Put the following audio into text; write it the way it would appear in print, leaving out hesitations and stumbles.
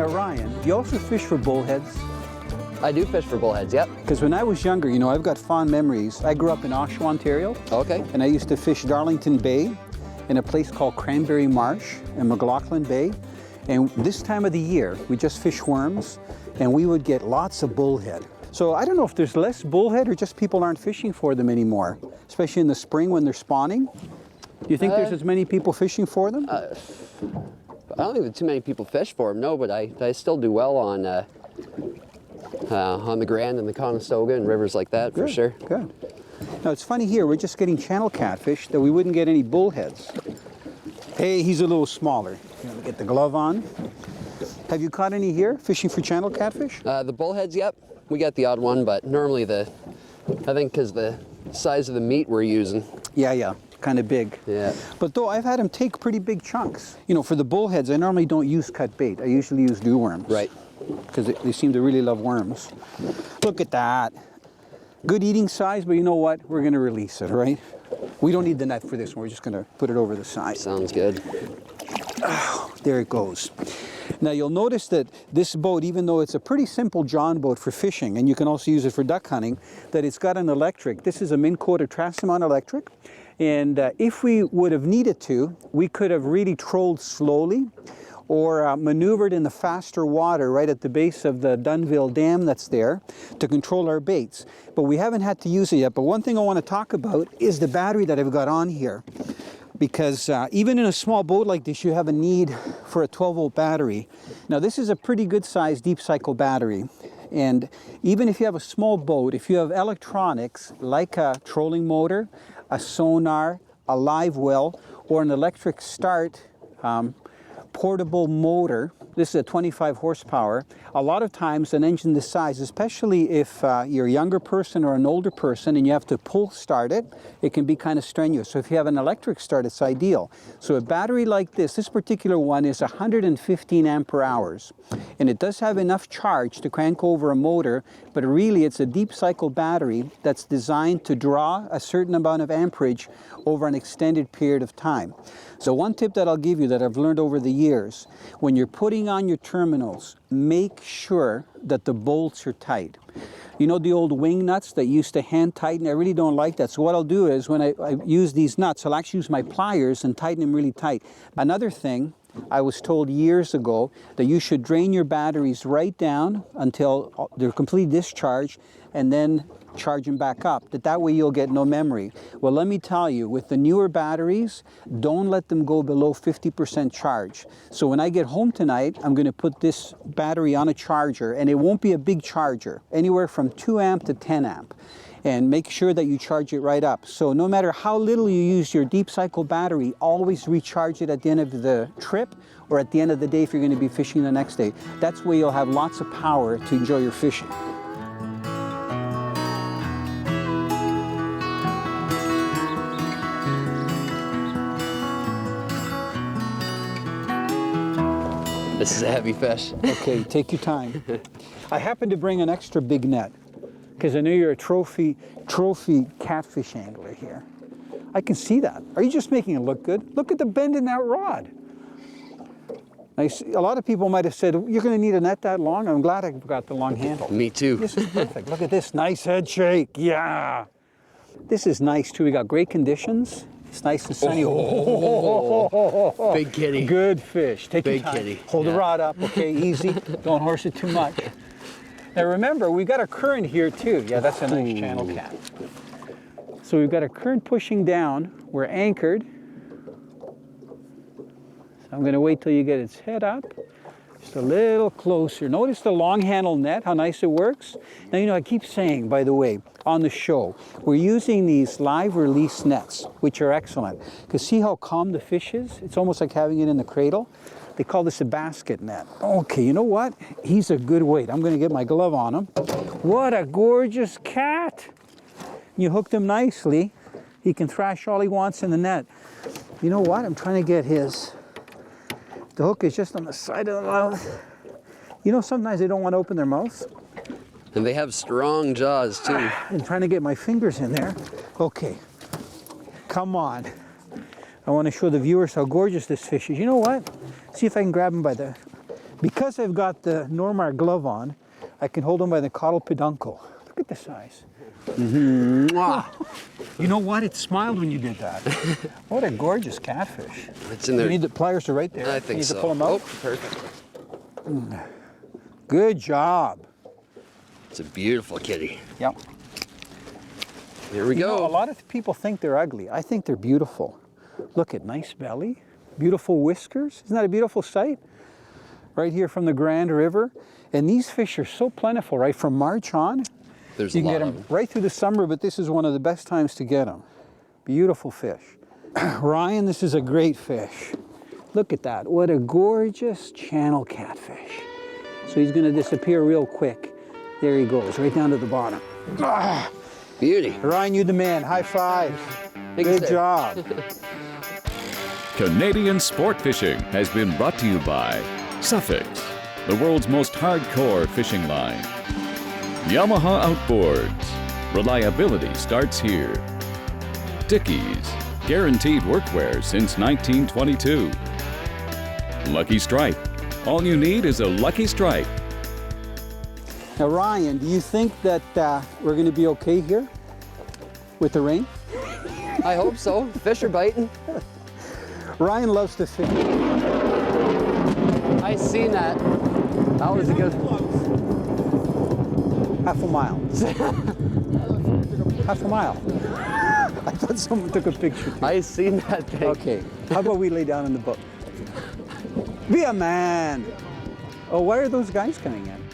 Ryan, you also fish for bullheads? I do fish for bullheads, yep. Because when I was younger, you know, I've got fond memories. I grew up in Oshawa, Ontario. Okay. And I used to fish Darlington Bay in a place called Cranberry Marsh and McLaughlin Bay. And this time of the year, we just fish worms, and we would get lots of bullhead. So I don't know if there's less bullhead or just people aren't fishing for them anymore, especially in the spring when they're spawning. Do you think there's as many people fishing for them? I don't think that too many people fish for them, no, but I still do well on the Grand and the Conestoga and rivers like that, for sure. Good. Now it's funny here, we're just getting channel catfish that we wouldn't get any bullheads. Hey, he's a little smaller. Get the glove on. Have you caught any here, fishing for channel catfish? The bullheads, yep. We got the odd one, but normally I think because the size of the meat we're using. Yeah, kind of big. Yeah. But though I've had them take pretty big chunks. You know, for the bullheads, I normally don't use cut bait. I usually use dew worms. Right. Because they seem to really love worms. Look at that. Good eating size, but you know what? We're going to release it, right? We don't need the net for this one. We're just going to put it over the side. Sounds good. Oh, there it goes. Now you'll notice that this boat, even though it's a pretty simple John boat for fishing, and you can also use it for duck hunting, that it's got an electric. This is a Minn Kota Trasimon electric. And if we would have needed to, we could have really trolled slowly or maneuvered in the faster water right at the base of the Dunnville Dam that's there to control our baits. But we haven't had to use it yet. But one thing I want to talk about is the battery that I've got on here. Because even in a small boat like this, you have a need for a 12-volt battery. Now this is a pretty good sized deep cycle battery. And even if you have a small boat, if you have electronics like a trolling motor, a sonar, a live well, or an electric start portable motor, this is a 25 horsepower, a lot of times an engine this size, especially if you're a younger person or an older person and you have to pull start it, it can be kind of strenuous. So if you have an electric start, it's ideal. So a battery like this particular one is 115 ampere hours. And it does have enough charge to crank over a motor, but really it's a deep cycle battery that's designed to draw a certain amount of amperage over an extended period of time. So one tip that I'll give you that I've learned over the years, when you're putting on your terminals, make sure that the bolts are tight. You know the old wing nuts that used to hand tighten? I really don't like that. So what I'll do is when I use these nuts, I'll actually use my pliers and tighten them really tight. Another thing, I was told years ago that you should drain your batteries right down until they're completely discharged and then charge them back up. That way you'll get no memory. Well, let me tell you, with the newer batteries, don't let them go below 50% charge. So when I get home tonight, I'm going to put this battery on a charger, and it won't be a big charger, anywhere from 2 amp to 10 amp. And make sure that you charge it right up. So no matter how little you use your deep cycle battery, always recharge it at the end of the trip or at the end of the day if you're going to be fishing the next day. That's where you'll have lots of power to enjoy your fishing. This is a heavy fish. Okay, take your time. I happen to bring an extra big net because I know you're a trophy catfish angler here. I can see that. Are you just making it look good? Look at the bend in that rod. A lot of people might have said, you're going to need a net that long? I'm glad I got the long handle. Me too. This is perfect. Look at this nice head shake. Yeah. This is nice too. We got great conditions. It's nice and sunny. Oh, big kitty. Good fish. Take big your time. Kitty. Hold the rod up, okay? Easy. Don't horse it too much. Now remember, we've got a current here too. Yeah, that's a nice channel cat. So we've got a current pushing down. We're anchored. So I'm going to wait till you get its head up. Just a little closer. Notice the long handle net, how nice it works. Now, you know, I keep saying, by the way, on the show, we're using these live release nets, which are excellent. Because see how calm the fish is? It's almost like having it in the cradle. They call this a basket net. Okay, you know what? He's a good weight. I'm going to get my glove on him. What a gorgeous cat. You hooked him nicely. He can thrash all he wants in the net. You know what? I'm trying to get his... The hook is just on the side of the mouth. You know, sometimes they don't want to open their mouths. And they have strong jaws too. I'm trying to get my fingers in there. Okay, come on. I want to show the viewers how gorgeous this fish is. You know what? See if I can grab him by the Because I've got the Normar glove on, I can hold them by the caudal peduncle. Look at the size. Mwah. You know what? It smiled when you did that. What a gorgeous catfish. It's in there. You need the pliers are right there. I think you need so. to pull them out. Oh, perfect. Good job. It's a beautiful kitty. Yep. Here we You go. know, a lot of people think they're ugly. I think they're beautiful. Look at nice belly, beautiful whiskers. Isn't that a beautiful sight? Right here from the Grand River. And these fish are so plentiful, right? From March on, There's you a can lot get of them them. right through the summer, but this is one of the best times to get them. Beautiful fish. Ryan, this is a great fish. Look at that. What a gorgeous channel catfish. So he's going to disappear real quick. There he goes, right down to the bottom. Ah, Beauty. Ryan, you the man. High five. Thanks, Good sir. job. Canadian sport fishing has been brought to you by Suffix, the world's most hardcore fishing line. Yamaha Outboards, reliability starts here. Dickies, guaranteed workwear since 1922. Lucky Strike, all you need is a Lucky Strike. Now, Ryan, do you think that we're going to be okay here with the rain? I hope so. Fish are biting. Ryan loves to fish. I seen that. That was a good. Half a mile. Half a mile. I thought someone took a picture. Too. I seen that thing. Okay, how about we lay down in the boat? Be a man. Oh, why are those guys coming in?